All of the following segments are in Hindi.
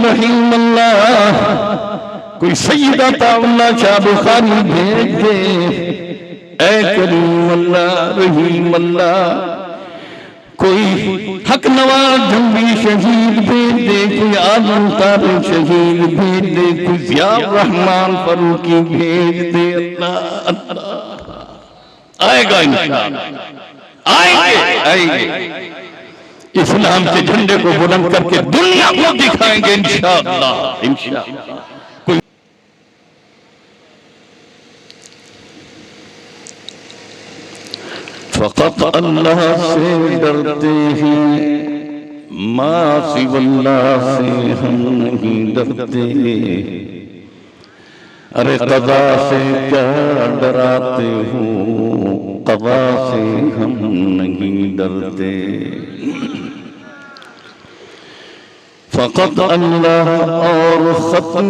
रहीम अल्लाह, कोई सैयदा ताउल्ला शाह बुखारी भेज दे। ऐ करीम अल्लाह, रहीम अल्लाह, कोई हक नवाज जंगी शहीद भेज दे, कोई आजम तारे शहीद भेज दे, कोई जिया रहमान फरूकी भेज दे। अल्लाह अल्लाह, आएगा इंशाअल्लाह, आएंगे। इस्लाम के झंडे को बुलंद करके दुनिया को दिखाएंगे इंशाअल्लाह इंशाअल्लाह। फकत अल्लाह से डरते हैं, माँ सिवल्लाह से हम नहीं डरते। अरे कज़ा से क्या डराते हो, कज़ा से हम नहीं डरते। फकत अल्लाह और खत्म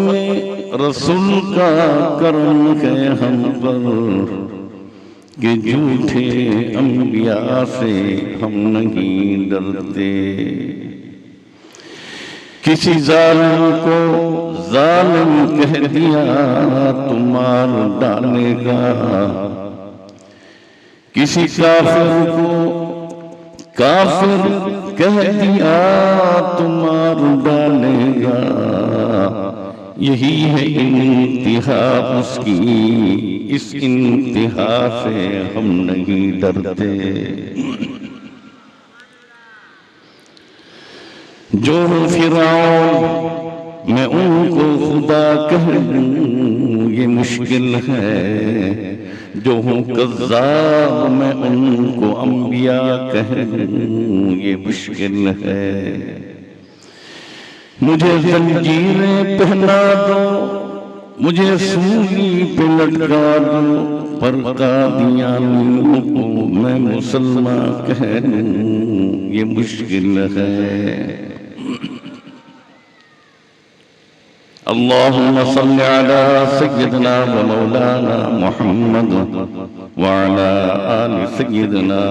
रसूल का करम है हम पर, कि झूठे अंबिया से हम नहीं डरते। किसी जालिम को जालिम कह दिया तो मार डालेगा, किसी काफिर को काफिर कह दिया तो मार डालेगा। यही है इंतहा उसकी, इस इंतहा से हम नहीं डरते। जो फिरौन मैं उनको खुदा कह दूं ये मुश्किल है, जो हूँ कज़्ज़ाब मैं उनको अंबिया कह दूं ये मुश्किल है। मुझे जंजीरें पहना दो, मुझे सूली पे लटका दो, पर कादियानियों को मैं मुसलमान कह दूं ये मुश्किल है। अल्लाहुम्मा सल्लि अला सय्यिदना व मौलाना मुहम्मद व अला आलि सय्यिदना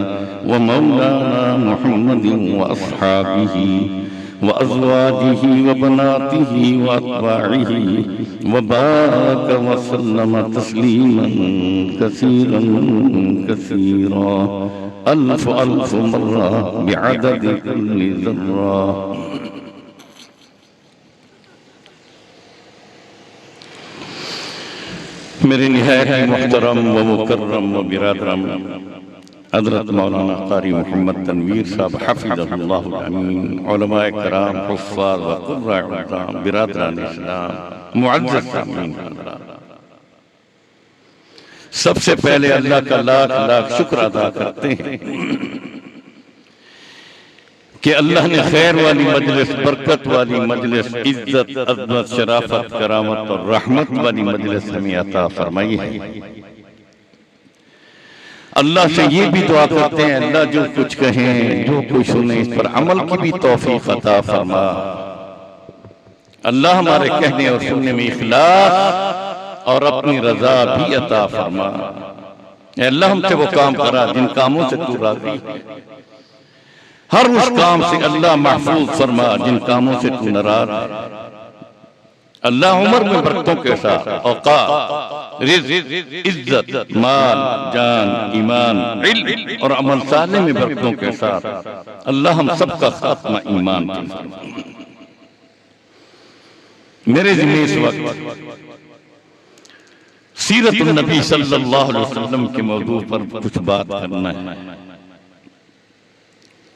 व मौलाना मुहम्मद व अस्हाबिही व अज़वाजिही व बनातिही व अत्बाइही व बारक व सल्लम तस्लीमन कसीरन कसीरा, अल्फ अल्फ मर्रा बिअदद कुल्ली ज़र्रा। मेरे निहायत मुहतरम व मुकर्रम व बिरादरम हज़रत मौलाना क़ारी मोहम्मद तनवीर साहब हफ़िज़हुल्लाहुल अमीन, उलमाए किराम, हुफ़्फ़ाज़ व क़ुर्राए उज़्ज़ाम, बिरादरान इस्लाम, मुअज़्ज़ज़ सामीन, सबसे पहले अल्लाह का लाख लाख शुक्र अदा करते हैं कि अल्लाह ने खैर वाली मजलिस, बरकत वाली मजलिस, इज्जत, अज़मत, शराफत, करामत और रहमत वाली मजलिस हमें अता फरमाई है। अल्लाह से ये भी दुआ करते हैं, अल्लाह जो कुछ कहें, जो कुछ सुने, इस पर अमल की भी तौफीक अता फरमा। अल्लाह हमारे कहने और सुनने में इखलास और अपनी रजा भी अता फरमा। अल्लाह हमसे वो काम करा जिन कामों से तू राज़ी है, हर उस काम से अल्लाह महफूज फरमा जिन कामों से तू नाराज है। अल्लाह उम्र में बरकतों के साथ औकात, रिज़्क़, इज्जत, माल, जान, ईमान, इल्म और अमल साले में बरकतों के साथ अल्लाह हम सबका खात्मा ईमान के साथ। मेरे ज़िम्मे इस वक्त सीरत नबी सल्लल्लाहु अलैहि वसल्लम के मौजू पर कुछ बात करना है,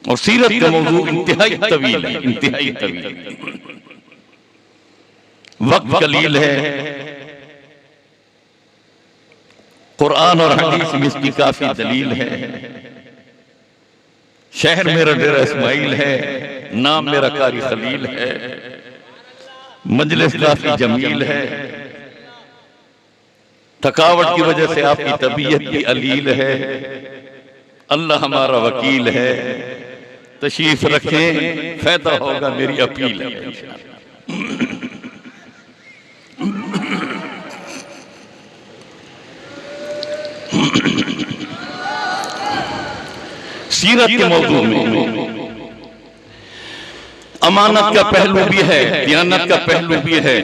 और सीरत का मौजू इंतहाई तवील है, इंतहाई तवील, वक्त कलील है। कुरान और हदीस में इसकी काफी दलील है। शहर मेरा डेरा इस्माइल है, नाम मेरा कारी खलील है, मजलिस काफी जमील है, थकावट की वजह से आपकी तबीयत भी अलील है। अल्लाह हमारा वकील है, तशरीफ रखें, फायदा होगा मेरी अपील है। सीरत के मौजू में अमानत का पहलू भी है, दियानत का पहलू भी है,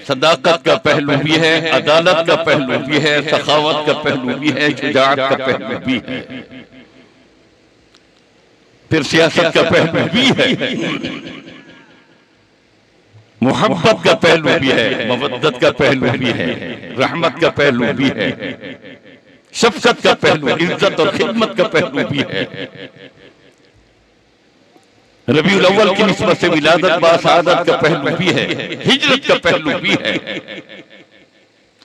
सदाकत का पहलू भी है, अदालत का पहलू भी है, सखावत का पहलू भी है, शुजाअत का पहलू भी है, फिर सियासत का पहलू भी है, मोहब्बत का पहलू भी है, मवद्दत का पहलू भी है, रहमत का पहलू भी है, शफकत का पहलू, इज्जत और खिदमत का पहलू भी है, रबीउल अव्वल की निस्बत से विलादत बासादत का पहलू भी है, हिजरत का पहलू भी है,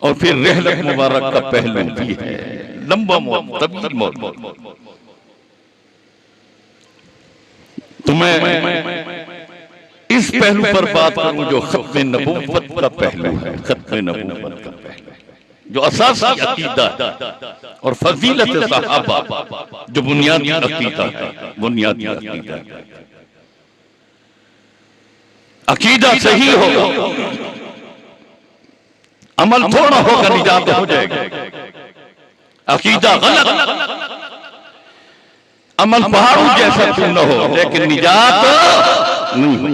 और फिर रहलत मुबारक का पहलू भी है, लंबा मौत, तवील मौत। तो मैं इस पहलू पर बात करूं जो खत्म नबूवत का पहलू है, खत्म नबूवत का पहलू जो असासी अकीदा और फजीलत सहाबा जो बुनियादी अकीदा है, बुनियादी अकीदा है। अकीदा सही होगा, अमल थोड़ा होगा निजात हो जाएगा। अकीदा गलत, अमल पहाड़ों जैसा क्यों न हो लेकिन निजात नहीं हो।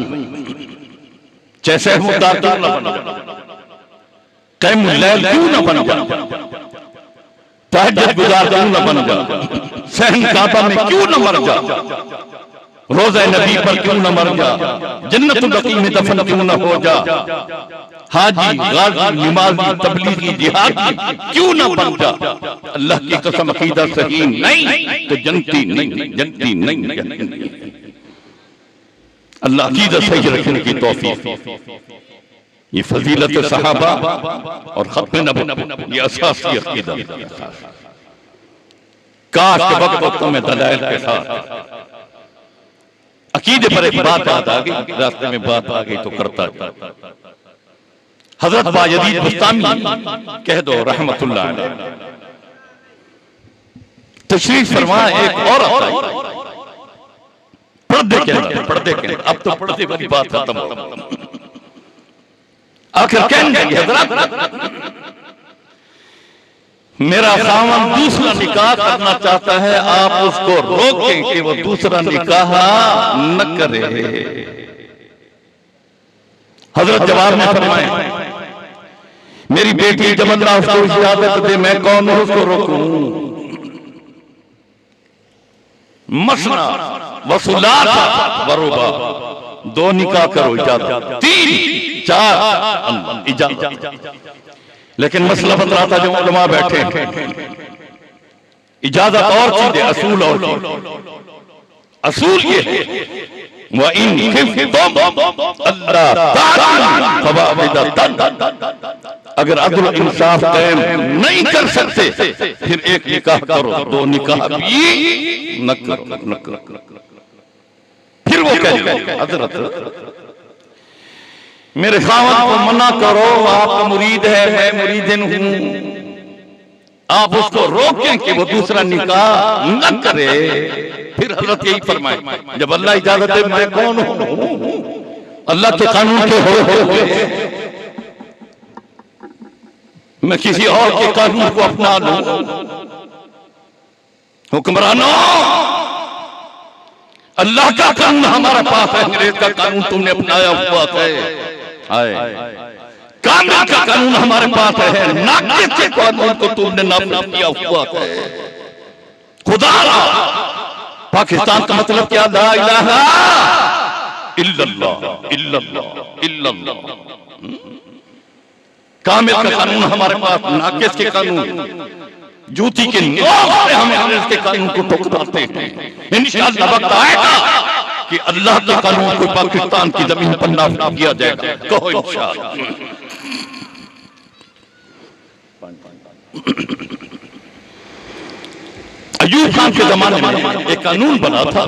जैसे मुद्दा क्यों न बन जाए, क़यामुल लैल क्यों न बन जाए, तहज्जुद गुजार क्यों न बन जाए, सहन काबा में क्यों न मर जा, रोज़ा नबी पर क्यों न मर जा, जन्नतुल बकी में दफन क्यों न हो जा, हाजी गाजी नमाजी तबलीगी जिहादी क्यों न बन जा। अल्लाह की कसम अकीदा सही नहीं तो जनती नहीं, जनती नहीं। अल्लाह अकीदा सही रखने की तौफीक, ये फजीलत सहाबा और खत्म नबूवत ये असासी अकीदा। काश के वक्त में दलाइल के साथ अकीदे पर एक बात याद आ गई, रास्ते में बात आ गई तो करता। हजरत बायजीद बुस्तामी कह दो रहमतुल्लाह अलैह तशरीफ फरमा, एक औरत आई पर्दे के अंदर, अब तो पर्दे वाली बात खत्म हो। आखिर कहने लगी, हजरत मेरा खामन दूसरा निकाह करना चाहता है, आप उसको रोकें कि वो दूसरा निकाह न करे। हजरत जवाब में फरमाए, मेरी बेटी जब अल्लाह उसको इजाजत दे मैं कौन हूं उसको रोकूं। मसना वसुलात वरुबा, दो निकाह करो इजाजत, 3 4 इजाजत। लेकिन मसला बतलाता जो उलमा बैठे इजाजत और चीजें, असूल और असूल ये है व इन खिफ्तुम अल्लाह अगर अदल इंसाफ कायम नहीं कर सकते फिर एक निकाह करो, 2 निकाह भी न करो। फिर वो कहेगा हजरत मेरे खावत को मना करो, आपका मुरीद है मैं मुरीदिन हूं, आप उसको रोकें कि वो दूसरा निकाह न करे। फिर हजरत यही फरमाए, जब अल्लाह इजाजत दे मैं कौन हूं, अल्लाह के कानून के हो मैं किसी और के कानून को अपना लूं। हुक्मरानों, अल्लाह का कानून हमारे पास है, अंग्रेज का कानून तुमने अपनाया हुआ है। कानून का कानून हमारे पास है, नाक़िस के कानून को तुमने नाफिज किया हुआ है। खुदा पाकिस्तान का मतलब क्या, ला इलाहा इल्लल्लाह इल्लल्लाह इल्लल्लाह। कामिल का कानून हमारे पास, नाक़िस के कानून जूती के नोक से हम अंग्रेज के कानून को ठुकराते हैं। इंशाअल्लाह वक्त आएगा कि अल्लाह का कानून को पाकिस्तान की जमीन पर नाफिज किया जाएगा। कहो इंशाअल्लाह। अयूब खान के जमाने में एक कानून बना था।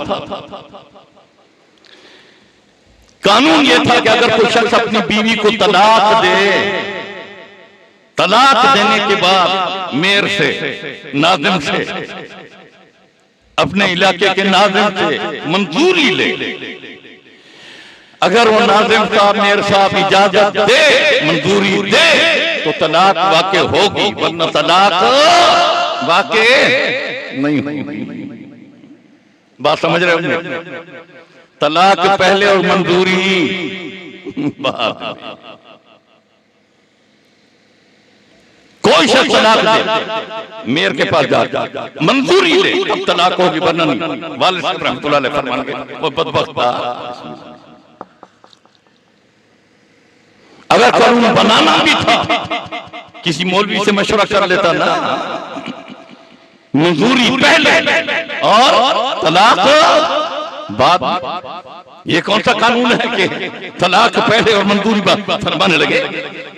कानून यह था कि अगर कोई शख्स अपनी बीवी को तलाक दे, तलाक देने के बाद मेयर से, नाज़िम से, अपने इलाके के नाज़िम से मंजूरी ले, अगर वो नाज़िम साहब मेयर साहब इजाजत दे, मंजूरी दे तो तलाक वाक़े होगी, वरना तलाक वाक़े नहीं होगी। बात समझ रहे होंगे। तलाक पहले और मंजूरी बाद में। कोई शख्स तलाक दे, मेयर के पास जा मंजूरी ले, अब तलाक होगी, वरना नहीं। वालिद साहब रहमतुल्लाह अलैह फरमाएंगे वो बदबख्त था, अगर कानून बनाना भी था किसी मौलवी से मशवरा कर लेता ना, मंजूरी पहले और तलाक बाद। ये कौन सा कानून है कि तलाक पहले और मंजूरी बाद फरमाने लगे?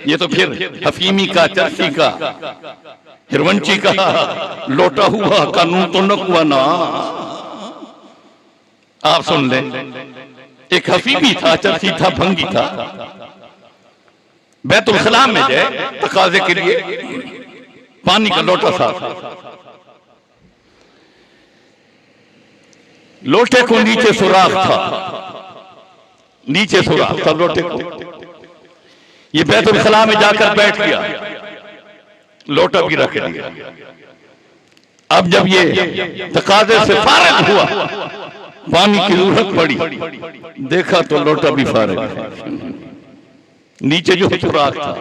ये तो फिर हफीमी का, चरसी का, हिरवंची का लोटा हुआ कानून तो न हुआ ना। आप सुन लें, एक हफीमी था, चरसी था, भंगी था, बैतुल खला में जाए तकाजे के लिए पानी का लोटा था, लोटे को नीचे सुराख था, नीचे सुराख था लोटे को। ये बैतुल खला में जाकर बैठ गया, लोटा भी रख दिया। अब जब ये तकाजे से फारिग हुआ, पानी की जरूरत पड़ी, देखा तो लोटा भी फारिग है, नीचे जो सुराख था,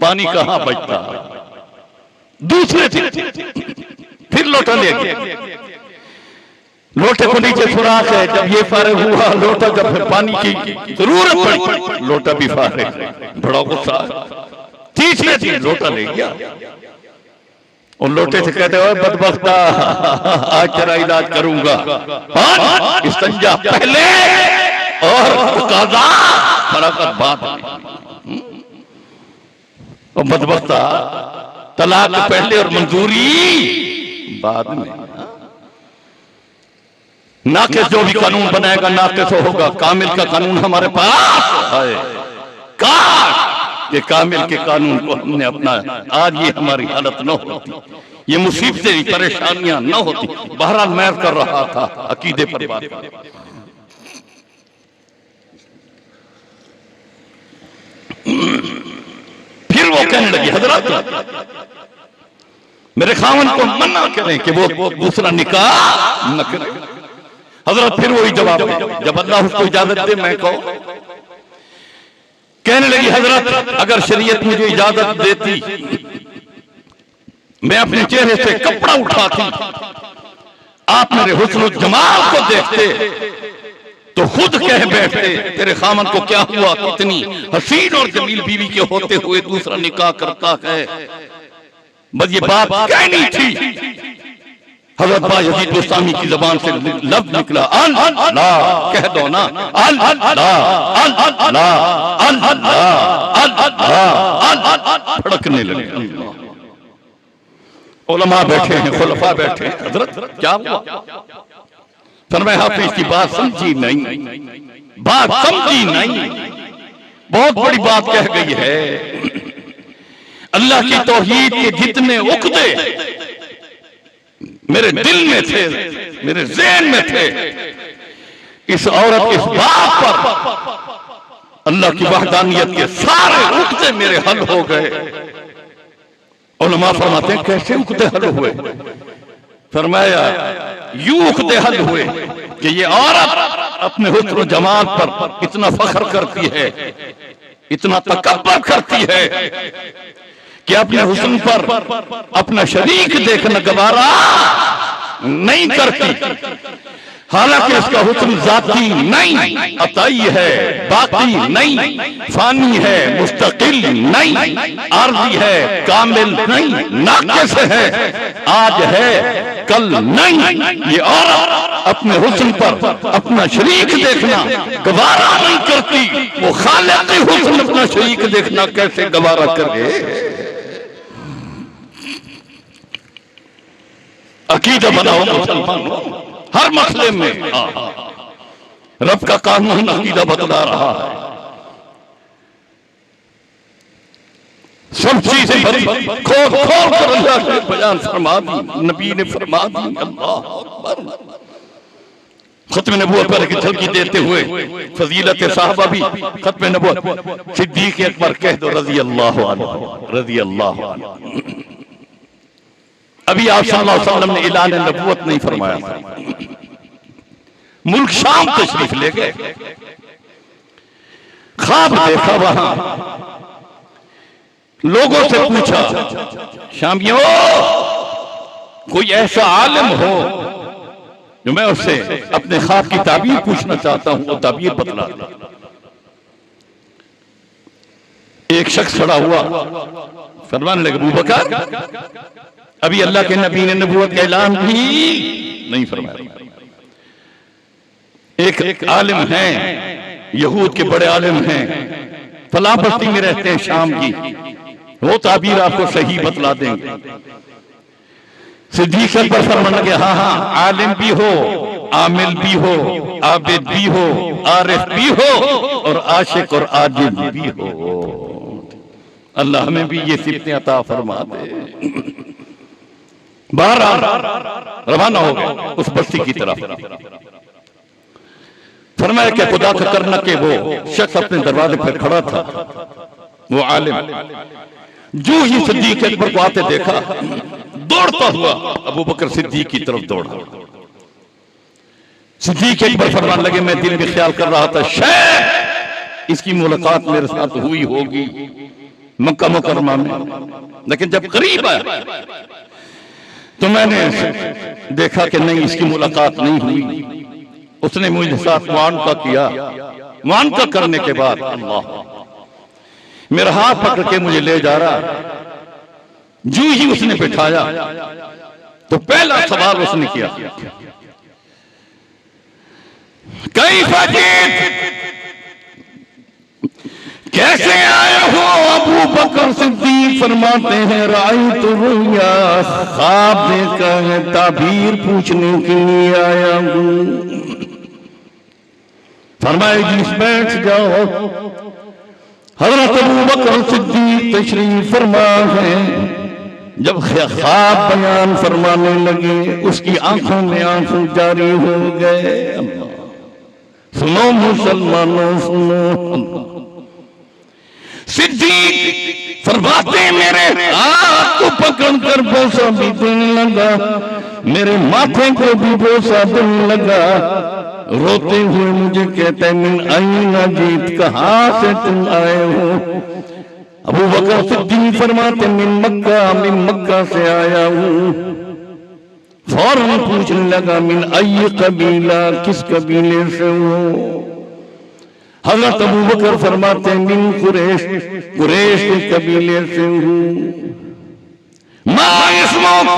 पानी कहां बचता। दूसरे दिन फिर लोटा ले गया, लोटे को नीचे सुराख है, जब ये फारिग हुआ लोटा, जब फिर पानी की जरूरत पड़ी, लोटा भी फारिग, बड़ा गुस्सा। तीसरे दिन लोटा ले गया, उन लोटे से कहते हो बदबख्ता, आज तेरा इलाज करूंगा, इस्तंजा पहले और काज़ा फराकत बाद में। और बदबख्ता, तलाक पहले और मंजूरी बाद में। नाक़िस जो भी कानून बनाएगा नाक़िस होगा, कामिल का कानून हमारे पास है। काश ये कामिल के कानून को हमने अपना, आज ये हमारी हालत न होती, ये मुसीबतें परेशानियां न होती। बहरहाल मैं कर रहा था अकीदे पर बात। फिर वो कहने लगी, हजरत मेरे खावन को मना करें कि वो दूसरा निकाह न करें। हजरत फिर वही जवाब दे, जब अल्लाह उसको इजाजत दे मैं कहूं। कहने लगी, हजरत अगर शरीयत मुझे इजाजत देती, मैं अपने चेहरे से कपड़ा उठाती, आप मेरे हुस्न और जमाल को देखते तो खुद कह बैठते तेरे खामन को क्या हुआ, कितनी हसीन और जमील बीवी के होते हुए दूसरा निकाह करता है। बस ये बात कहनी थी। हज़रत बायज़ीद बुस्तामी की ज़बान से लफ्ज़ निकला, अल्लाह कह दो ना, अल्लाह भड़कने लगे। उलमा बैठे हैं, खुलफा बैठे हैं, हजरत क्या हुआ? फरमाया आपने इसकी बात समझी नहीं, बात समझी नहीं, बहुत बड़ी बात कह गई है। अल्लाह की तौहीद के जितने उक़दे मेरे दिल में थे, मेरे ज़हन में थे, इस औरत इस बात पर अल्लाह की वहदानियत के सारे उक़दे मेरे हल हो गए। उलमा फरमाते हैं कैसे उक़दे हल हुए? फरमाया यूं उक़दे हल हुए कि ये औरत अपने हुस्न जमाल पर इतना फख्र करती है, इतना तकब्बुर करती है कि अपने हुस्न पर अपना शरीक देखना गवारा नहीं करती। हालांकि इसका हुस्न जाती नहीं, अताई है, बाकी नहीं, फानी है, मुस्तकिल नहीं, आर्जी है, कामिल नहीं, नाक़िस है, आज है कल नहीं। ये औरत अपने हुस्न पर अपना शरीक देखना गवारा नहीं करती, वो खालिक़ हुस्न अपना शरीक देखना कैसे गवारा करे? अकीदा बनाओ मुसलमानों, हर मसले में रब का कानून अकीदा बदला रहा है। सब चीजें खोल खोल कर अल्लाह ने बयान फरमा दी, नबी ने फरमा दी। अल्लाह अकबर। खत्म नबूवत पर की झलकी देते हुए फजीलत साहबा भी खत्म नबूवत सिद्दीक़ अकबर कह दो रज़ी अल्लाह अन्हु, रज़ी अल्लाह अन्हु। अभी आप सल्लल्लाहु अलैहि वसल्लम ने ऐलान नबूवत नहीं फरमाया था, मुल्क शाम तशरीफ ले गए। ख्वाब देखा, वहां लोगों से पूछा, शामियों कोई ऐसा आलिम हो जो मैं उससे अपने ख्वाब की ताबीर पूछना चाहता हूं, वो ताबीर बतला दे। एक शख्स खड़ा हुआ, फरमाने लगे, अबू बकर, अभी अल्लाह के नबी ने नबूवत का ऐलान भी नहीं फरमाया। एक आलिम हैं, यहूद के बड़े आलिम हैं, फलां बस्ती में रहते हैं शाम की, वो ताबीर आपको सही बतला देंगे। सिद्दीक अकबर फरमाने लगे, हाँ हाँ, आलिम भी हो, आमिल भी हो, आबिद भी हो, आरिफ भी हो और आशिक और आजिज भी हो। अल्लाह हमें भी ये सिफतें अता फरमा दे। बाहर रवाना हो गए उस बस्ती की तरफ। फरमाया कि खुदा का करना के वो शख्स अपने दरवाजे पर खड़ा था, वो आलिम, जो ही सिद्दीक अकबर को आते देखा, दौड़ता हुआ अबू बकर सिद्दीक की तरफ दौड़ा। सिद्दीक अकबर फरमाने लगे, मैं दिल में ख्याल कर रहा था शायद इसकी मुलाकात मेरे साथ हुई होगी मक्का मुकर्रमा में, लेकिन जब करीब आया तो मैंने देखा कि नहीं, इसकी मुलाकात नहीं हुई। उसने मुझे साथ मुआनका किया। मुआनका करने के बाद अल्लाह मेरा हाथ पकड़ के मुझे ले जा रहा। जो ही उसने बिठाया तो पहला सवाल उसने किया, कैफ़ा जीत, कैसे आए हो? अबू बकर सिद्दीक फरमाते हैं, राई तो रुया, ख्वाब देखा है, ताबीर पूछने के लिए आया हूं। फरमाया इजलिस, बैठ जाओ। हजरत अबू बकर सिद्दीक तशरीफ फरमा है। जब ख्वाब बयान फरमाने लगे, उसकी आंखों में आंसू जारी हो गए। सुनो मुसलमानों, सुनो। सिद्दीक फरमाते, मेरे हाथ को पकड़कर बोसा भी देने लगा, मेरे माथे को भी बोसा देने लगा। रोते हुए मुझे कहते हैं, मिन अय्ना जीत, कहां से तुम आए हो? अबू बकर सिद्दीक फरमाते, मिन मक्का से आया हूं। फौरन पूछने लगा, मिन अय्य कबीला, किस कबीले से हो? हजरत अबू बकर फरमाते, मिन कुरैश, कुरैश के कबीले से हूं। मा इस्मुक,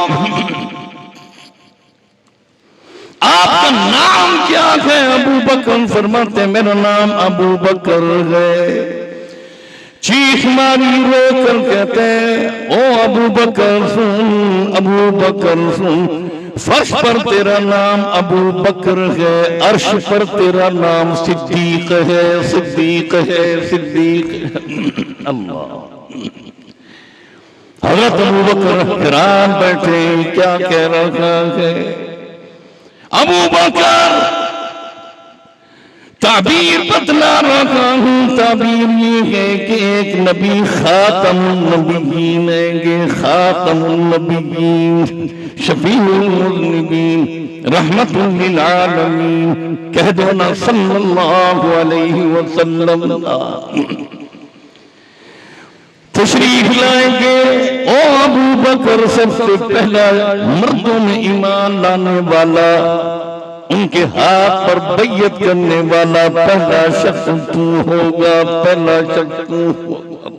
आपका नाम क्या है? अबू बकर फरमाते, मेरा नाम अबू बकर है। चीख मारी, रो कर कहते, ओ अबू बकर सुन, अबू बकर सुन, फर्श पर तेरा नाम अबू बकर है, अर्श पर तेरा नाम सिद्दीक है, सिद्दीक है, सिद्दीक। अल्लाह। हज़रत अबू बकर हैरान बैठे, क्या कह रहा है? अबू बकर, ताबीर बतला रहा हूं। ताबीर ये है कि एक नबी खातमुन नबिय्यीन है, खातमुन नबिय्यीन, शफीउल मुज़निबीन, रहमतुल लिल आलमीन, कह दो ना सल्लल्लाहु अलैहि वसल्लम तशरीफ लाएंगे। ओ अबू बकर, सबसे पहला मर्दों में ईमान लाने वाला, उनके हाथ पर बैयत करने वाला पहला शख्स तू होगा, पहला शख्स तू होगा।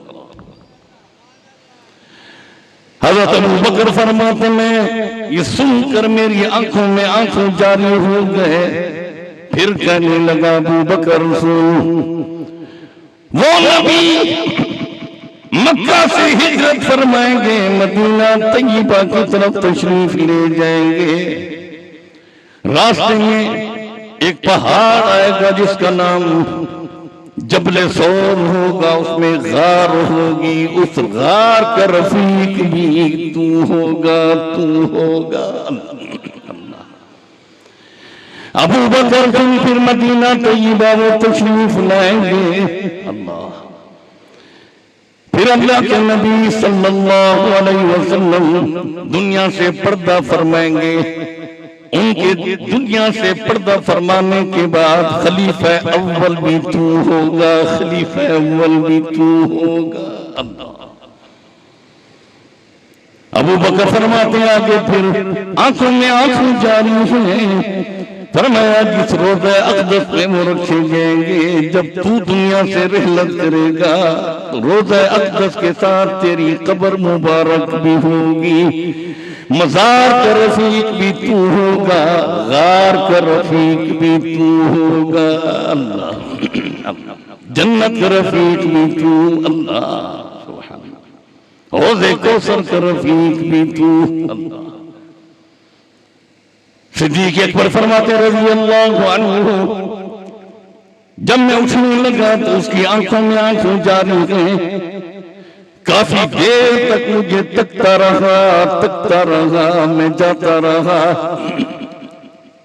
हज़रत अबू बकर फरमाते, में ये सुनकर मेरी आंखों में आंसू जारी हो गए। फिर कहने लगा, अबू बकर सुन, वो नबी मक्का से हिजरत फरमाएंगे, मदीना तैयबा की तरफ तशरीफ ले जाएंगे। रास्ते में एक पहाड़ आएगा जिसका नाम जबले सौर होगा, उसमें गार होगी, उस गार का रफीक भी तू होगा, तू होगा। अबू बकर तुम फिर मदीना तैयबा वो तशरीफ लाएंगे। अल्लाह। फिर अल्लाह के नबी सल्लल्लाहु अलैहि वसल्लम दुनिया से पर्दा फरमाएंगे। उनके दुनिया से पर्दा फरमाने के बाद खलीफा अव्वल भी तू होगा, खलीफा अव्वल भी तू होगा। अल्लाह। अबू बकर फरमाते आगे फिर आंखों में आंसू जारी हैं, फरमाया जिस रोज़े अक़दस में वो रखे जाएंगे, जब तू दुनिया से रिहलत करेगा तो रोज़े अक़दस के साथ तेरी कब्र मुबारक भी होगी, मज़ार का रफीक भी तू होगा, गार का रफीक भी तू होगा। अल्लाह। जन्नत का रफीक भी तू, अल्लाह। हौज़े कौसर का रफीक भी तू, अल्लाह। सिद्दीक़ अकबर फरमाते रज़ी अल्लाहु अन्हु, जब मैं उठने लगा तो उसकी आंखों में आंसू जारी हैं। काफी देर तक मुझे तकता रहा, मैं जाता रहा।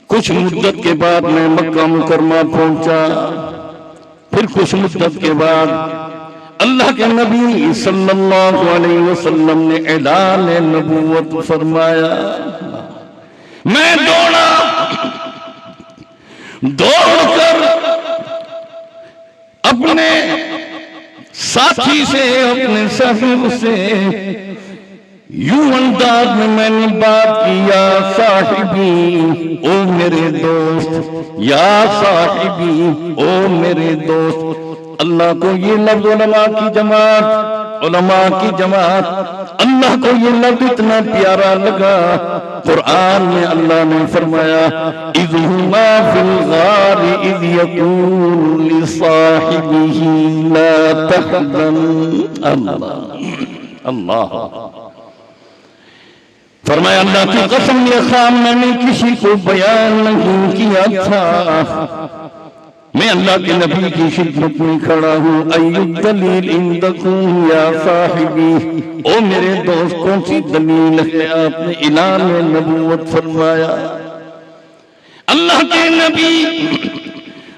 कुछ मुद्दत के बाद मैं मक्का मुकरमा पहुंचा। फिर कुछ मुद्दत के बाद अल्लाह के नबी सल्लल्लाहु अलैहि वसल्लम ने ऐलान नबूवत फरमाया। मैं दौड़कर अपने साथी से, अपने साहिब से यूं अंदाज में मैंने बात किया, साहिबी ओ मेरे दोस्त, या साहिबी ओ मेरे दोस्त। अल्लाह को ये लफ्ज़ उलमा की जमात, अल्लाह को ये लफ्ज़ इतना प्यारा लगा। कुरान में अल्लाह ने फरमाया, इज़ हुमा फिल गार इज़ यक़ूलु लिसाहिबिही ला तहज़न। अल्लाह अल्लाह फरमाया, अल्लाह की कसम ये ख्वाब मैंने किसी को बयान नहीं किया था। मैं अल्लाह के नबी की खिदमत में खड़ा हूँ। अय्युद दलील इंदकुम या साहिबी, ओ मेरे दोस्त कौन सी दलील है? आपने ऐलान नबूवत फरमाया। अल्लाह के नबी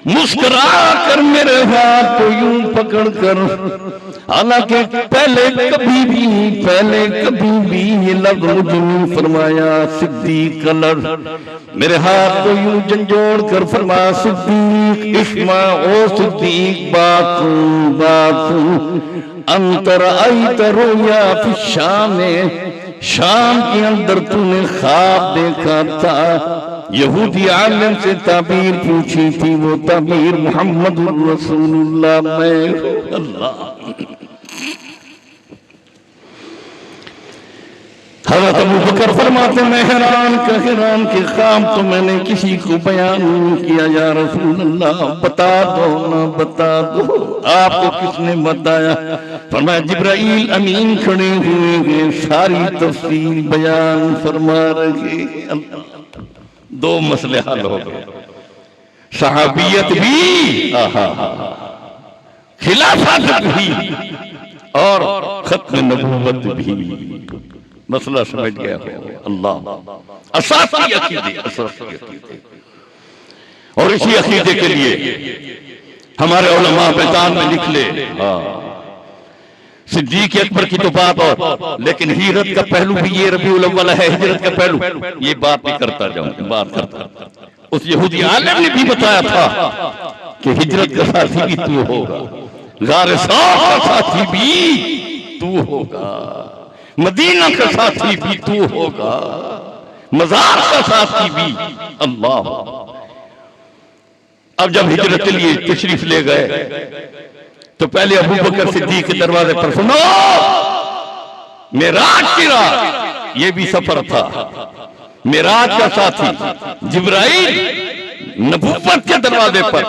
मुस्कुरा कर मेरे हाथ को यूं पकड़कर, हालांकि पहले कभी भी ये लफ्ज़ मुझे नहीं फरमाया सिद्दीक कलर, मेरे हाथ को यूं झंझोड़ कर फरमाया, सिद्दीक इस्मा ओ सिद्दीक बात अंतर आई तरोया फिर शाम के अंदर तूने ख्वाब देखा था। यहूदी आलिम से ताबीर पूछी थी, वो ताबीर मोहम्मद रसूलुल्लाह में। अल्लाह। हज़रत अबू बकर फरमाते मैं हैरान के ख्वाब तो मैंने किसी को बयान नहीं किया, या रसूलुल्लाह बता दो ना, बता दो। आपको किसने बताया? फरमाया जिब्राइल अमीन खड़े हुए हैं, सारी तफसील बयान फरमा रहे। दो मसले हल हो गए, सहाबियत भी, खिलाफत भी, और खत्म नबूवत भी। मसला समझ गया हो? अल्लाह। असासी अकीदे, और इसी अकीदे के लिए हमारे उलमा मैदान में निकले। सिद्दीक़ अकबर की तो बात और, लेकिन हिजरत का पहलू भी ये रबीउल अव्वल है, हिजरत का पहलू ये बात नहीं करता जाऊं, बात करता। उस यहूदी आलिम ने भी बताया था कि हिजरत का साथी भी तू होगा, गारे साफ का साथी भी तू होगा, मदीना का साथी भी तू होगा, मज़ार का साथी भी। अल्लाह। अब जब हिजरत के लिए तशरीफ ले गए तो पहले अबू बकर सिद्दीक के दरवाजे पर, सुनो मेराज की रात, ये भी सफर था, मेराज का साथी जिब्राइल नबूवत के दरवाजे पर,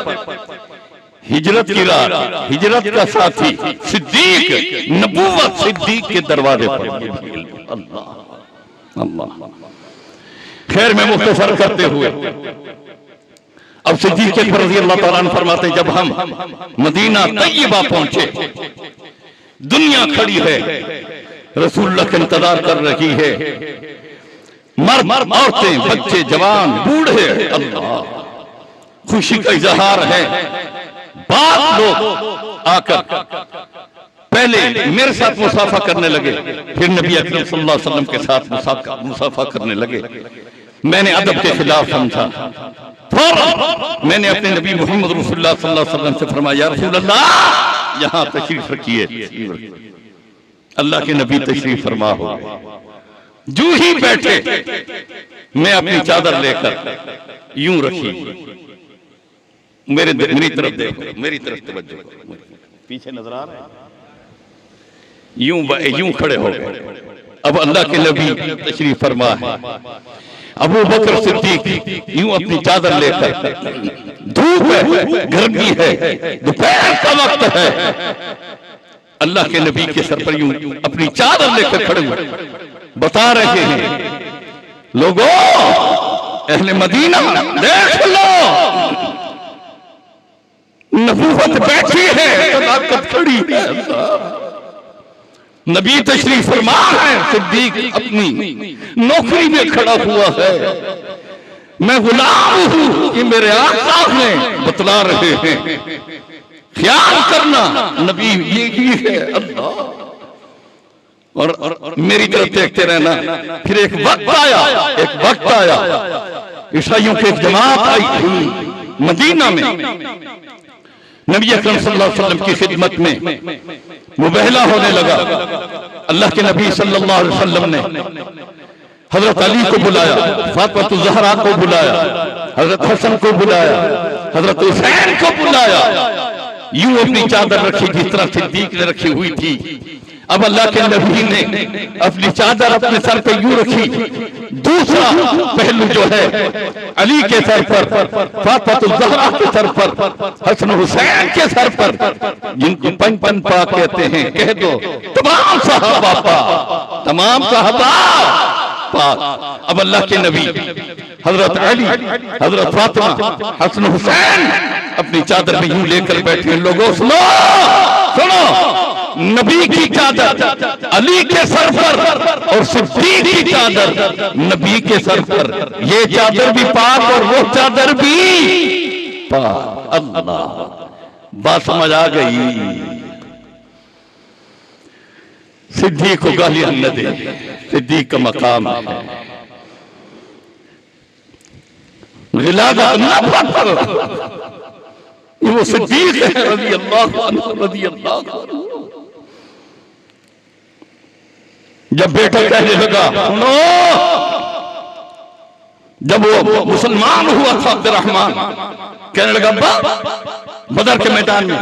हिजरत की रात हिजरत का साथी सिद्दीक, नबूवत सिद्दीक के दरवाजे पर। अल्लाह अल्लाह। खैर में मुख्तसर करते हुए अब सिद्दीक़ अकबर रज़ी अल्लाह तआला अन्हु फरमाते, जब हम मदीना तैयबा पहुंचे, दुनिया खड़ी है, रसूलुल्लाह का इंतजार कर रही है, मर्द औरतें बच्चे जवान बूढ़े, अल्लाह खुशी का इजहार है। बात लोग आकर पहले मेरे साथ मुसाफा करने लगे, फिर नबी अकरम सल्लल्लाहु अलैहि वसल्लम के साथ मुसाफा करने लगे। मैंने अदब के खिलाफ समझा। फौरन मैंने अपने नबी मोहम्मद रसूलुल्लाह सल्लल्लाहु अलैहि वसल्लम से फरमाया, या रसूल अल्लाह, यहाँ तशरीफ रखिए। अल्लाह के नबी तशरीफ फरमा हो। जो ही बैठे मैं अपनी चादर लेकर यूं रखी, मेरी तरफ देखो, मेरी तरफ तवज्जो करो, पीछे नजर आ रहा है, यूं खड़े हो गए। अब अल्लाह के नबी तशरीफ फरमा है। अबू बकर सिद्दीक यूं अपनी चादर लेकर, धूप है, गर्मी है, दोपहर का वक्त है, अल्लाह के नबी के सर पर यूं अपनी चादर लेकर खड़े हुए बता रहे हैं, लोगों अहले मदीना देख लो, नबूवत बैठी है, सदाकत खड़ी है। नबी तशरीफ फरमा है, सिद्दीक अपनी नौकरी में खड़ा हुआ है, मैं गुलाम हूं, ये मेरे आका हैं बतला रहे हैं, ख्याल करना नबी ये ही है। अल्लाह, और मेरी तरफ देखते रहना। फिर एक वक्त आया, ईसाइयों की एक जमात आई मदीना में, नबी अकरम सल्लल्लाहु अलैहि वसल्लम की खिदमत में मुबहला होने लगा। अल्लाह के नबी सल्लल्लाहु अलैहि वसल्लम ने हजरत अली को बुलाया, फातिमा ज़हरा को बुलाया, हजरत हसन को बुलाया, हजरत हुसैन को बुलाया, यूं अपनी चादर रखी जिस तरह सिद्दीक ने रखी हुई थी। अब अल्लाह के नबी ने अपनी चादर अपने सर पे यूं रखी, दूसरा पहलू जो है अली के सर पर, फातिमा ज़हरा के सर पर, हसन हुसैन के सर पर, जिनको पंचन पा कहते हैं, कह दो तमाम सहाबा पाक, तमाम सहाबा पाक। अब अल्लाह के नबी हजरत अली, हजरत फातिमा, हसन हुसैन अपनी चादर में यूं लेकर बैठे। लोगों सुनो, नबी की चादर अली के सर पर और सिद्दीक की चादर नबी के सर पर, ये चादर भी पाक और वो चादर भी पाक। अल्लाह, बात समझ आ गई। सिद्दीक को गालियां न दे, सिद्दीक का मकाम है, गिलादा न पकड़, वो सिद्दीक है रज़ी अल्लाह अन्हु, रज़ी अल्लाह अन्हु। जब बेटा कहने लगा, सुनो, जब वो मुसलमान हुआ था अब्दुर्रहमान, कहने लगा, बदर के मैदान में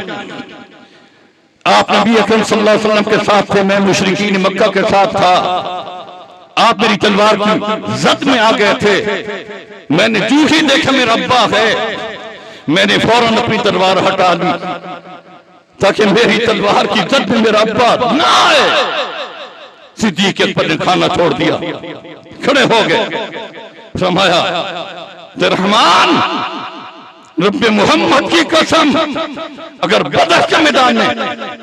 आप नबी अकरम सल्लल्लाहु अलैहि वसल्लम के साथ थे, मैं मुशरिकीन मक्का के साथ था, आप मेरी तलवार की जद में आ गए थे, मैंने जो ही देखा मेरा अब्बा है, मैंने फौरन अपनी तलवार हटा ली ताकि मेरी तलवार की जद में मेरा अब्बा ना आए। सिद्दीक के पर ने खाना छोड़ दिया, खड़े हो गए, फरमाया, रहमान रब्बे मोहम्मद की कसम, अगर बदर के मैदान में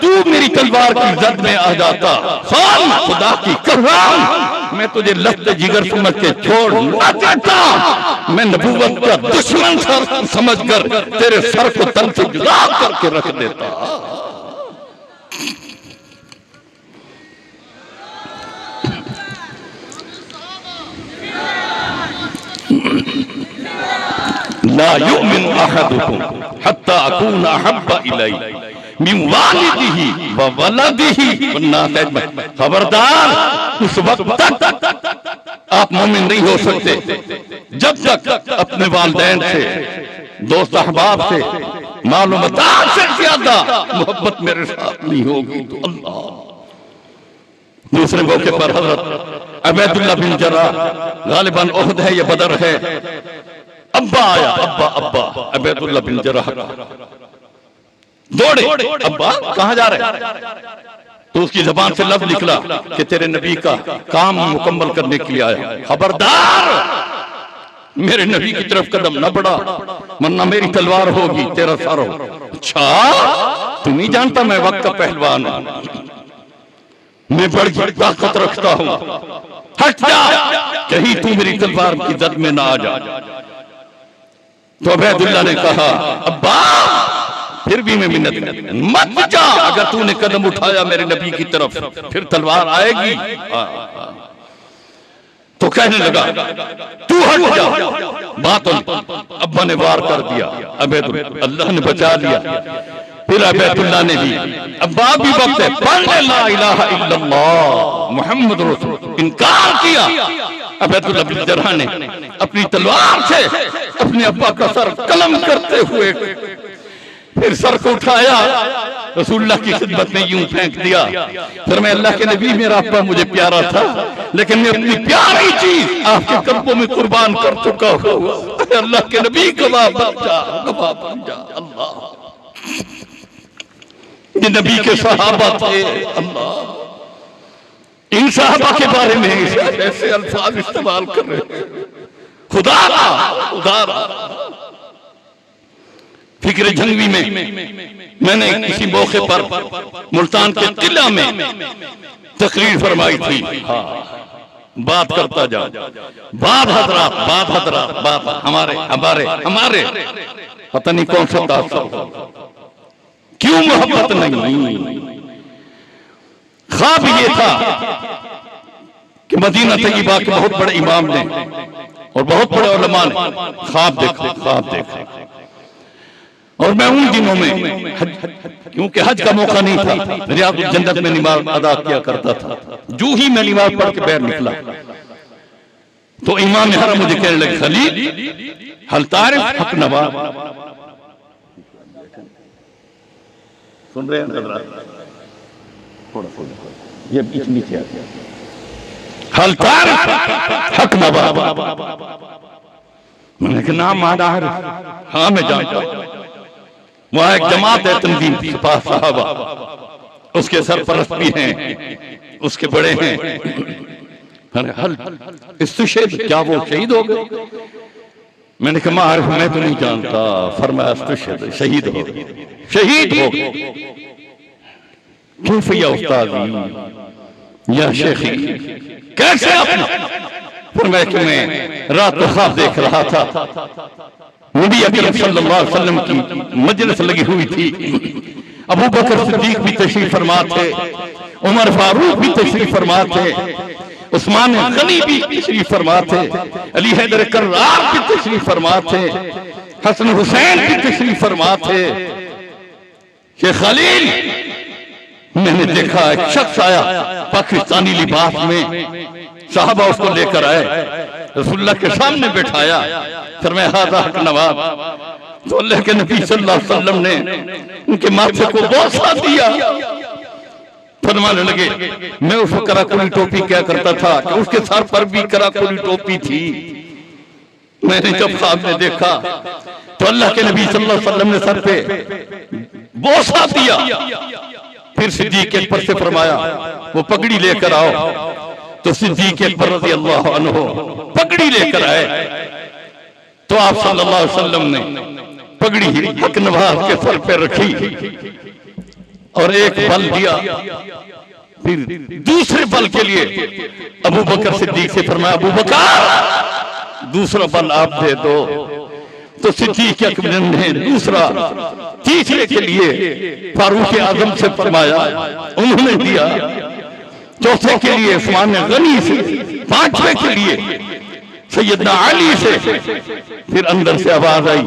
तू मेरी तलवार की जद में आ जाता, खुदा की कसम मैं तुझे लफ्ज़ जिगर समझ के छोड़ न देता, मैं नबूवत का दुश्मन समझकर तेरे सर को तन से जुदा करके रख देता। ला युमिनु अहदुकुम हत्ता अकूना अहब्बा इलैहि मिन वालिदिही व वलदिही वन्नास अजमईन। खबरदार, उस वक्त तक आप मोमिन नहीं हो सकते जब तक अपने वालिदैन से, दोस्त अहबाब से, मालूम से ज्यादा मोहब्बत मेरे साथ नहीं होगी तो अल्लाह। दूसरे मौके पर हजरत अबैदुल्लाह बिन जर्राह, गालिबन उहद है या बदर है, अब्बा आया, अब्बा अबैदुल्लाह बिन जर्राह दौड़े, अब्बा कहां जा रहे? तो उसकी जबान से लफ्ज़ निकला कि तेरे नबी का काम मुकम्मल करने के लिए आया। खबरदार, मेरे नबी की तरफ कदम न बढ़ा वरना मेरी तलवार होगी, तेरा सर हो। अच्छा, तुम नहीं जानता मैं वक्त का पहलवान हूं, मैं बड़ी ताकत रखता हूं, हट जा, कहीं तू मेरी तलवार की जद में ना आ जा। तो अबैदुल्लाह ने कहा, अब्बा फिर भी मैं मिन्नत मत जा, अगर तूने कदम उठाया मेरे नबी की तरफ फिर तलवार आएगी। तो कहने लगा तू हट जा। बात अब्बा ने वार कर दिया, अल्लाह ने बचा लिया। फिर अबैदुल्लाह ने भी, अब्बा भी वक्त है, पढ़ ले ला इलाहा इल्लल्लाह मुहम्मद रसूल। इनकार किया। अबैदुल्लाह बिन जरह ने अपनी तलवार से अपने अब्बा का सर कलम करते हुए फिर सर को उठाया, रसूलुल्लाह की खिदमत में यूं फेंक दिया। फिर मैं, अल्लाह के नबी, मेरा अब्बा मुझे प्यारा था, लेकिन मैं अपनी प्यारी चीज आपके कदमों में कुर्बान कर चुका हूं। अल्लाह के नबी गवाह बन जा, गवाह बन जा। अल्लाह, ये नबी के सहाबा थे। अल्लाह, इन सहाबा के बारे में ऐसे अल्फाज इस्तेमाल कर रहे हैं। खुदा फिक्र जंगवी में मैंने किसी मौके पर मुल्तान के किला में तकरीर फरमाई थी। बात करता जाओ, बात हजरात, बात हमारे पता नहीं कौन सा तासुर, क्यों मोहब्बत नहीं। ख्वाब ये था कि मदीना तैयबा के बहुत बड़े इमाम ने और बहुत बड़े उलमा ने ख्वाब देखा। और मैं उन दिनों में क्योंकि हज का मौका नहीं था, रियादुल जन्नत में नमाज अदा किया करता था। जो ही मैं नमाज पढ़ के बाहर निकला तो इमाम हरम मुझे कहने लगे, खलील हल तारिफ हक नवा। सुन रहे हैं थोड़ा ये बीच नीचे आ गया। हल तारिफ हक नवा। मैंने कहा नाम मादा है। हाँ मैं जानता हूं। वहां एक जमात है तंजीम सिपाह साहबा, उसके सरपरस्त भी हैं, उसके बड़े हैं। हल इस्तशहीद, क्या वो शहीद हो गए? मैंने कहा मारिफ मैं तो नहीं जानता। फरमाया इस्तशहीद, शहीद हो गए। क्यों फैया उस्ताद या शेखी, कैसे आपने? फरमाया कि मैं रात को ख्वाब देख रहा था, नबी अकरम सल्लल्लाहु अलैहि वसल्लम की मजलिस लगी हुई थी। अबू बकर सिद्दीक भी तशरीफ फरमा थे, उमर फारूक भी तशरीफ फरमा थे, उस्मान गनी भी तशरीफ फरमा थे, अली हैदर कर्रार भी तशरीफ फरमा थे, हसन हुसैन भी तशरीफ फरमा थे। शेख खलील, मैंने देखा एक शख्स आया पाकिस्तानी लिबास में, साहबा उसको लेकर आए, रसूलुल्लाह के सामने बैठाया। फिर मैं हादा हक नवाब, तो अल्लाह के नबी सल्लल्लाहु अलैहि वसल्लम ने उनके माथे को बोसा दिया। फरमाने लगे, मैं उसको कराकुली टोपी क्या करता था कि उसके सर पर भी कराकुली टोपी थी। मैंने जब ख्वाब में देखा तो अल्लाह के नबी सल्लल्लाहु अलैहि वसल्लम ने सर पे बोसा दिया। फिर सिद्दीक अकबर से फरमाया वो पगड़ी लेकर आओ। तो सिद्दीक अकबर रज़ियल्लाहु अन्हु पगड़ी लेकर आए। तो आप सल्लल्लाहु अलैहि वसल्लम ने पगड़ी हक नवाज के सर पे रखी और एक बल दिया। फिर दूसरे बल के लिए अबू बकर सिद्दीक से फरमाया, अबू बकर दूसरा बल आप दे दो। तो सिद्दीक अकबर ने दूसरा, तीसरे के लिए फारूक आजम से फरमाया, उन्होंने दिया। चौथे के लिए उस्मान गनी से, पांचवें के लिए सैयदना अली से। फिर अंदर से आवाज आई,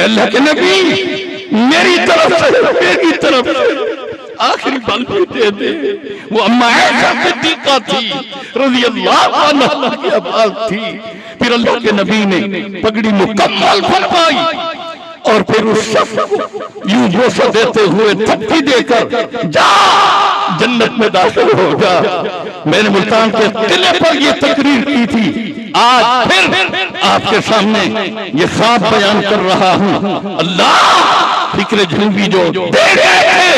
अल्लाह के नबी मेरी तरफ से आखिरी बल भी दे दे। वो अम्मा ऐशा सिद्दीका थी रज़ियल्लाहु अन्हा की आवाज थी। फिर अल्लाह के नबी ने पगड़ी मुकम्मल फरमाई और फिर उस शख्स को यूं बोसा देते हुए थप्पी देकर जा जन्नत में दाखिल हो जा। मैंने मुल्तान के किले पर ये तकरीर की थी, आज फिर आपके सामने ये ख्वाब बयान कर रहा हूं। अल्लाह फिक्र जंगवी जो दे गए थे,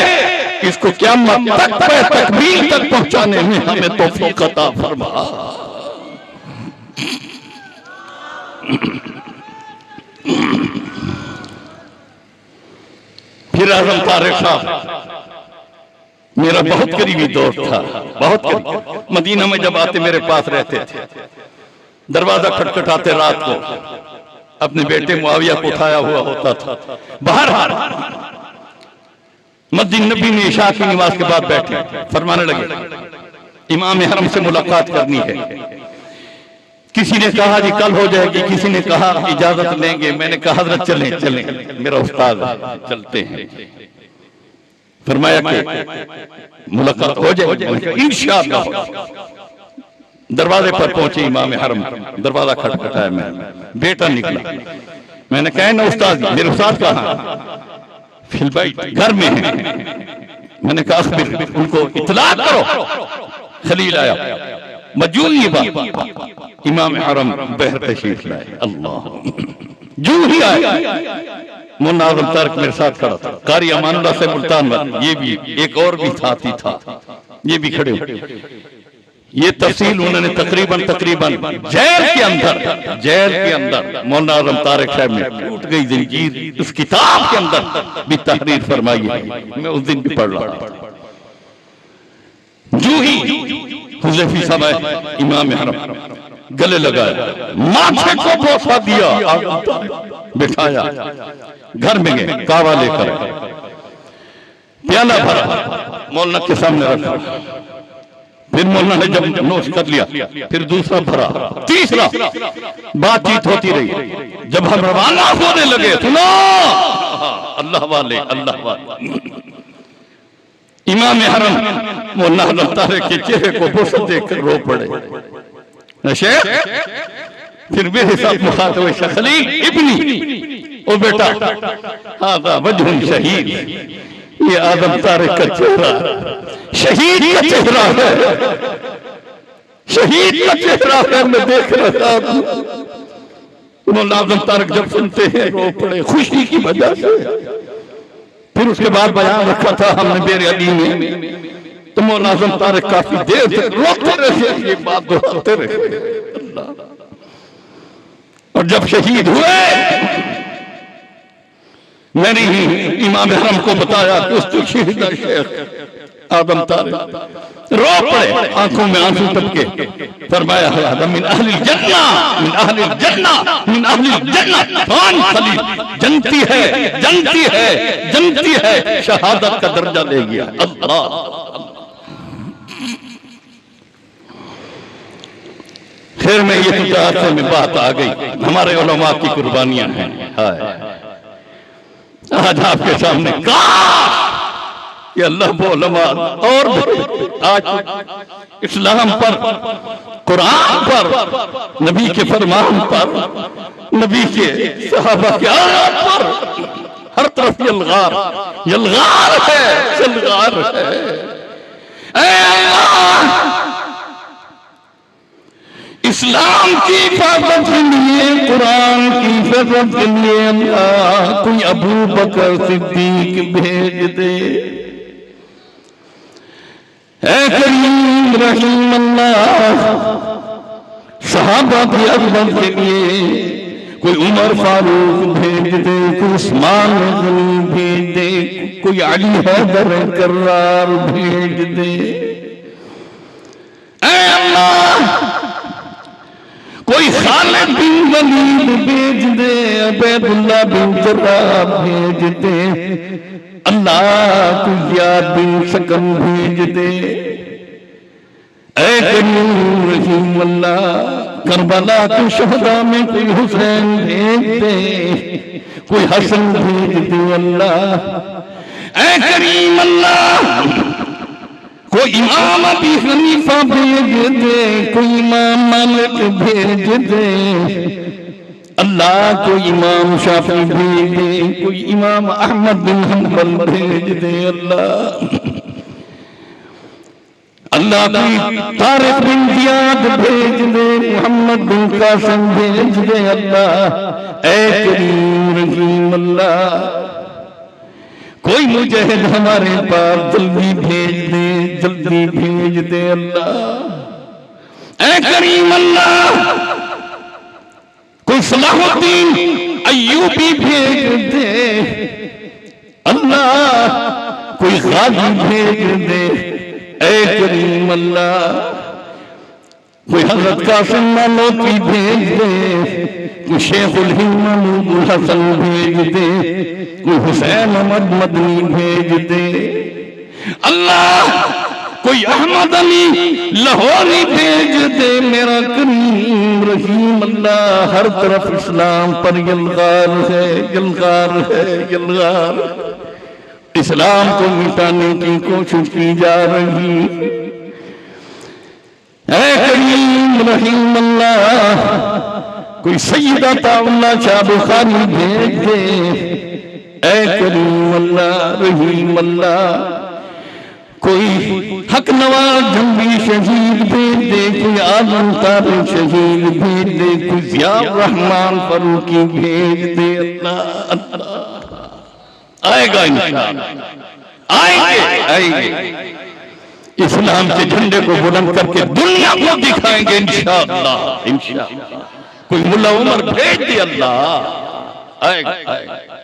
इसको क़यामत तक तकमील तक पहुंचाने में हमें तौफीक अता फरमा। फिर आजम तारिक साहब मेरा बहुत करीबी दोस्त था, बहुत करीब। मदीना में जब आते मेरे पास रहते थे, दरवाजा खटखटाते रात को, अपने बेटे मुआविया को उठाया हुआ होता था। बाहर मस्जिद नबी में इशा की नमाज के बाद बैठे, फरमाने लगे इमाम हरम से मुलाकात करनी है। किसी ने कहा जी कल हो जाएगी, किसी ने कहा इजाजत लेंगे। मैंने कहा हजरत चलें चलें, मेरा उस्ताद चलते हैं। फरमाया कि मुलाकात हो जाएगी इंशाअल्लाह। दरवाजे पर पहुंचे इमाम हरम, दरवाजा खटखटाया, मैं बेटा निकला। मैंने कहा ना उस्ताद, मेरे उस्ताद कहाँ? फिर भाई घर में है। मैंने कहा अखबिर, उनको इत्तला करो। खलील आया, मजूल ये बात इमाम हरम बहर तशरीफ लाए। अल्लाह, जो ही आया मुन्ना आजम तारिक मेरे साथ खड़ा था, कारी अमानुल्लाह से मुल्तान, ये भी एक और भी साथी था, ये भी खड़े हो। ये तफसील उन्होंने तकरीबन जेल के अंदर मौलाना आजम तारिक साहब ने टूट गई जंजीर उस किताब के अंदर भी तहरीर फरमाई है। मैं उस दिन भी पढ़ रहा था। जो ही हुज़ैफी साहब आए, इमाम हरम गले लगाया, माथे को बोसा दिया, बिठाया, घर में गए, कावा लेकर प्याला भरा, मौलाना के सामने रखा। फिर मौलाना ने जब नोश कर लिया, फिर दूसरा भरा, तीसरा, बातचीत होती रही। जब हम रवाना होने लगे, सुनो अल्लाह वाले, अल्लाह वाले। इमाम हरम मौलाना आजम तारिक के चेहरे को बोसा देखकर रो पड़े। शेख, फिर मेरे साथ मुखातब खलील इब्नी, ओ बेटा, हादा वजहुन शहीद, ये आजम तारिक का चेहरा शहीद का चेहरा है, शहीद का चेहरा है, मैं देख रहा था। मौलाना आजम तारिक जब सुनते हैं रो पड़े खुशी की वजह से। फिर उसके बाद बयान रखा था हमने बेर अली में, तो मौलाना आजम तारिक काफी देर तक रोते रहे, ये बात दोहराते रहे। और जब शहीद हुए, मैंने ही इमाम हरम को बताया कि उसकी शहीद शेख आदम तारिक रो पड़े, आंखों में आंसू टपके। फरमाया हादा मिन अहलिल जन्ना, मिन अहलिल जन्ना, मिन अहलिल जन्ना। कौन खलील? जन्नती है, जन्नती है, जन्नती है, शहादत का दर्जा ले गया। अल्लाह, फिर में ये तुझे में बात आ गई, हमारे उलमा की कुर्बानियां हैं। हाय, आज आपके सामने कि अल्लाह वो उलमा और आज इस्लाम पर, कुरान पर, नबी के फरमान पर, नबी के सहाबा के आदत पर हर तरफ यलगार यलगार है, यलगार है। ऐ अल्लाह, इस्लाम की हिफाजत के लिए, कुरान की हिफाजत के लिए अल्लाह कोई अबू बकर सिद्दीक भेज दे। ऐ करीम रहीम अल्लाह, सहाबा की अजमत के लिए कोई उमर फारूक भेज दे, कोई उस्मान गनी भेज दे, कोई अली हैदर कर्रार भेज दे। ऐ अल्लाह, कोई खालिद बिन वलीद भेज दे, अबैदुल्लाह बिन जर्राह भेज दे। अल्लाह कोई याद बिन सकम भेज दे। ऐ करीम रहीम अल्लाह, करबला के शहदा में कोई हुसैन भेज दे, कोई हसन भेज दे। अल्लाह, ऐ करीम अल्लाह, कोई इमाम अबी हनीफा भेज दे, कोई इमाम मालिक भेज दे। अल्लाह कोई इमाम शाफी भेज दे, कोई इमाम अहमद बिन हंबल भेज दे। अल्लाह कोई तारिक बिन जियाद भेज दे, मोहम्मद बिन कासिम भेज दे। अल्लाह, ऐ करीम रहीम अल्लाह, कोई मुजाहिद हमारे पास जल्दी भेज दे, जल्दी भेज दे। अल्लाह, ऐ करीम अल्लाह, कोई सलाहुद्दीन अय्यूबी भेज दे। अल्लाह, कोई गाजी भेज दे। ऐ करीम अल्लाह, कोई हजरत कासिम नानोती भेज दे, कोई शेखुल हिंद महमूद हसन भेज दे, कोई हुसैन अहमद मदनी भेज दे। अल्लाह, कोई अहमद अली लाहौरी भेज दे मेरा करीम रहीम अल्लाह। हर तरफ इस्लाम पर यलगार है, यलगार है, यलगार। इस्लाम को मिटाने की कोशिश की जा रही। ऐ करीम रहीम अल्लाह, कोई सैयदा ताउल्ला शाह बुखारी भेज दे। ऐ करीम अल्लाह रहीम अल्लाह, कोई हक नवाज जंगी शहीद भेज दे, कोई आलम तारे शहीद भेज दे, कोई जिया रहमान फरूकी भेज दे। अल्लाह अल्लाह, आएगा इंशाअल्लाह, आएंगे आएंगे। इस्लाम के झंडे को बुलंद करके दुनिया को दिखाएंगे इंशाअल्लाह, इंशाअल्लाह। कोई मुल्ला उमर भेज दे, अल्लाह आएगा आएगा।